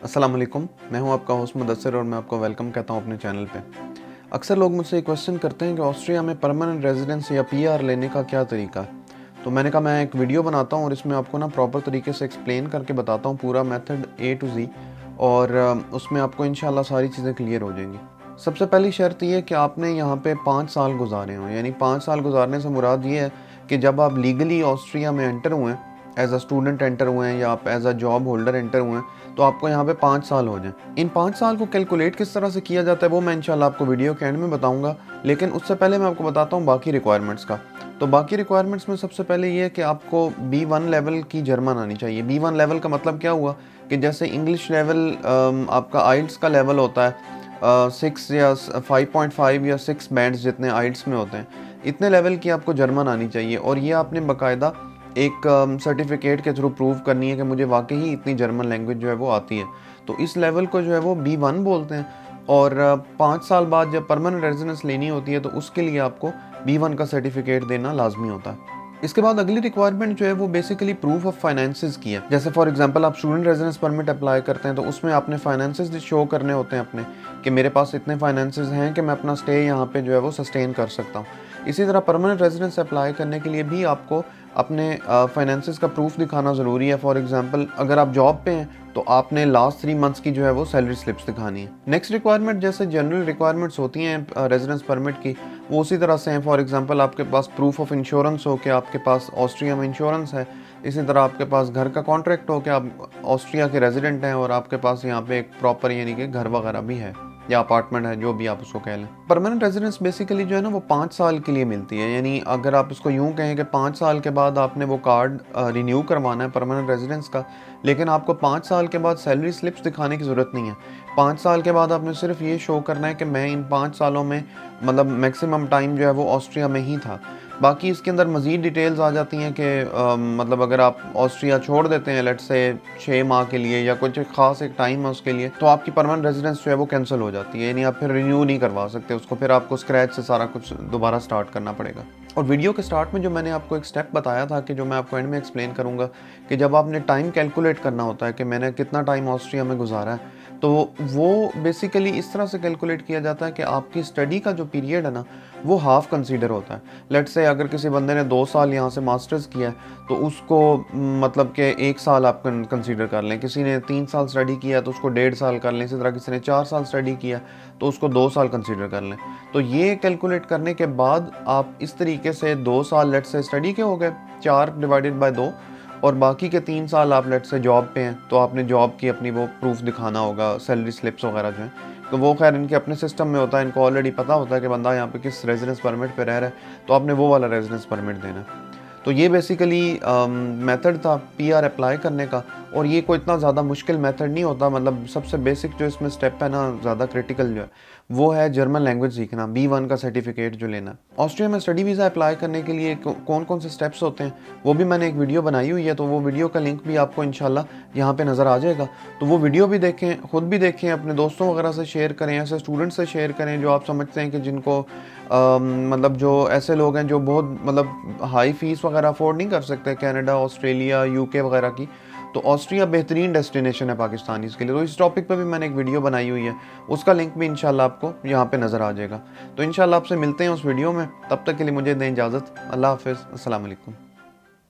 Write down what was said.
अस्सलाम वालेकुम, मैं हूं आपका होस्ट मुदस्सिर और मैं आपको वेलकम कहता हूं अपने चैनल पे। अक्सर लोग मुझसे ये क्वेश्चन करते हैं कि ऑस्ट्रिया में परमानेंट रेजिडेंस या पीआर लेने का क्या तरीका है। तो मैंने कहा मैं एक वीडियो बनाता हूं और इसमें आपको ना प्रॉपर तरीके से एक्सप्लेन करके बताता हूं पूरा मेथड ए टू जी और उसमें आपको इंशाल्लाह सारी चीज़ें क्लियर हो जाएंगी। सबसे पहली शर्त ये है कि आपने यहाँ पे 5 साल गुजारे हों, यानी 5 साल गुजारने से मुराद ये है कि जब आप लीगली ऑस्ट्रिया में एंटर हुए हैं, एज अ स्टूडेंट एंटर हुए हैं या आप as a job holder enter हुए हैं, तो आपको यहाँ पे 5 साल हो जाएं। इन 5 साल को कैलकुलेट किस तरह से किया जाता है वो मैं इंशाल्लाह आपको वीडियो के एंड में बताऊंगा, लेकिन उससे पहले मैं आपको बताता हूँ बाकी रिक्वायरमेंट्स का। तो बाकी रिक्वायरमेंट्स में सबसे पहले ये है कि आपको B1 लेवल की जर्मन आनी चाहिए। B1 लेवल का मतलब क्या हुआ कि जैसे इंग्लिश लेवल आपका आइल्स का लेवल होता है 6 या 5.5 या 6 बैंड्स जितने आइल्स में होते हैं, इतने लेवल की आपको जर्मन आनी चाहिए और ये आपने बाकायदा एक सर्टिफिकेट के थ्रू प्रूव करनी है कि मुझे वाकई ही इतनी जर्मन लैंग्वेज जो है वो आती है। तो इस लेवल को जो है वो B1 बोलते हैं और 5 साल बाद जब परमानेंट रेजिडेंस लेनी होती है तो उसके लिए आपको B1 का सर्टिफिकेट देना लाजमी होता है। इसके बाद अगली रिक्वायरमेंट जो है वो बेसिकली प्रूफ ऑफ फाइनेंसेस की है। जैसे फॉर एग्जांपल आप स्टूडेंट रेजिडेंस परमिट अप्लाई करते हैं तो उसमें आपने फाइनेंसेस शो करने होते हैं अपने, कि मेरे पास इतने फाइनेंसेस हैं कि मैं अपना स्टे यहाँ पे जो है वो सस्टेन कर सकता हूँ। इसी तरह परमानेंट रेजिडेंस अप्लाई करने के लिए भी आपको अपने फाइनेंसेस का प्रूफ दिखाना ज़रूरी है। फॉर एग्जांपल अगर आप जॉब पे हैं तो आपने लास्ट 3 मंथ्स की जो है वो सैलरी स्लिप्स दिखानी है। नेक्स्ट रिक्वायरमेंट जैसे जनरल रिक्वायरमेंट्स होती हैं रेजिडेंस परमिट की, वो उसी तरह से हैं। फॉर एग्जांपल आपके पास प्रूफ ऑफ इंश्योरेंस हो कि आपके पास ऑस्ट्रिया में इंश्योरेंस है। इसी तरह आपके पास घर का कॉन्ट्रैक्ट हो कि आप ऑस्ट्रिया के रेजिडेंट हैं और आपके पास यहाँ पे एक प्रॉपर यानी कि घर वगैरह भी है या अपार्टमेंट है, जो भी आप उसको कह लें। परमानेंट रेजिडेंस बेसिकली जो है ना वो 5 साल के लिए मिलती है, यानी अगर आप इसको यूं कहें कि 5 साल के बाद आपने वो कार्ड रिन्यू करवाना है परमानेंट रेजिडेंस का, लेकिन आपको 5 साल के बाद सैलरी स्लिप्स दिखाने की ज़रूरत नहीं है। 5 साल के बाद आपने सिर्फ ये शो करना है कि मैं इन 5 सालों में मतलब मैक्सिमम टाइम जो है वो ऑस्ट्रिया में ही था। बाकी इसके अंदर मज़ीद डिटेल्स आ जाती हैं कि मतलब अगर आप ऑस्ट्रिया छोड़ देते हैं लेट्स से 6 माह के लिए या कुछ ख़ास एक टाइम है उसके लिए, तो आपकी परमानेंट रेजिडेंस जो है वो कैंसिल हो जाती है, यानी आप फिर रिन्यू नहीं करवा सकते उसको, फिर आपको स्क्रैच से सारा कुछ दोबारा स्टार्ट करना पड़ेगा। और वीडियो के स्टार्ट में जो मैंने आपको एक स्टेप बताया था कि जो मैं आपको एंड में एक्सप्लेन करूँगा कि जब आपने टाइम कैलकुलेट करना होता है कि मैंने कितना टाइम ऑस्ट्रिया में गुजारा है, तो वो बेसिकली इस तरह से कैलकुलेट किया जाता है कि आपकी स्टडी का जो पीरियड है ना वो हाफ कंसीडर होता है। लेट्स से अगर किसी बंदे ने 2 साल यहाँ से मास्टर्स किया है तो उसको मतलब कि 1 साल आप कंसीडर कर लें, किसी ने 3 साल स्टडी किया है तो उसको 1.5 साल कर लें, इसी तरह किसी ने 4 साल स्टडी किया तो उसको 2 साल कंसीडर कर लें। तो ये कैलकुलेट करने के बाद आप इस तरीके से 2 साल लेट्स से स्टडी के हो गए 4 डिवाइडेड बाय 2 और बाकी के 3 साल आप लेट्स से जॉब पे हैं, तो आपने जॉब की अपनी वो प्रूफ दिखाना होगा, सैलरी स्लिप्स वगैरह जो हैं। तो वो खैर इनके अपने सिस्टम में होता है, इनको ऑलरेडी पता होता है कि बंदा यहाँ पे किस रेजिडेंस परमिट पे रह रहा है, तो आपने वो वाला रेजिडेंस परमिट देना है। तो ये बेसिकली मेथड था पीआर अप्लाई करने का और ये कोई इतना ज़्यादा मुश्किल मेथड नहीं होता। मतलब सबसे बेसिक जो इसमें स्टेप है ना, ज़्यादा क्रिटिकल जो है वो है जर्मन लैंग्वेज सीखना, B1 का सर्टिफिकेट जो लेना। ऑस्ट्रिया में स्टडी वीज़ा अप्लाई करने के लिए कौन कौन से स्टेप्स होते हैं वो भी मैंने एक वीडियो बनाई हुई है, तो वो वीडियो का लिंक भी आपको इंशाल्लाह यहाँ पे नज़र आ जाएगा। तो वो वीडियो भी देखें, ख़ुद भी देखें, अपने दोस्तों वगैरह से शेयर करें, ऐसे स्टूडेंट्स से शेयर करें जो आप समझते हैं कि जिनको मतलब जो ऐसे लोग हैं जो बहुत मतलब हाई फीस वगैरह अफोर्ड नहीं कर सकते, कनाडा, ऑस्ट्रेलिया, यूके वगैरह की, तो ऑस्ट्रिया बेहतरीन डेस्टिनेशन है पाकिस्तानीज़ के लिए। तो इस टॉपिक पे भी मैंने एक वीडियो बनाई हुई है, उसका लिंक भी इंशाल्लाह आपको यहाँ पे नज़र आ जाएगा। तो इंशाल्लाह आपसे मिलते हैं उस वीडियो में, तब तक के लिए मुझे दें इजाज़त। अल्लाह हाफ़िज़, अस्सलाम वालेकुम।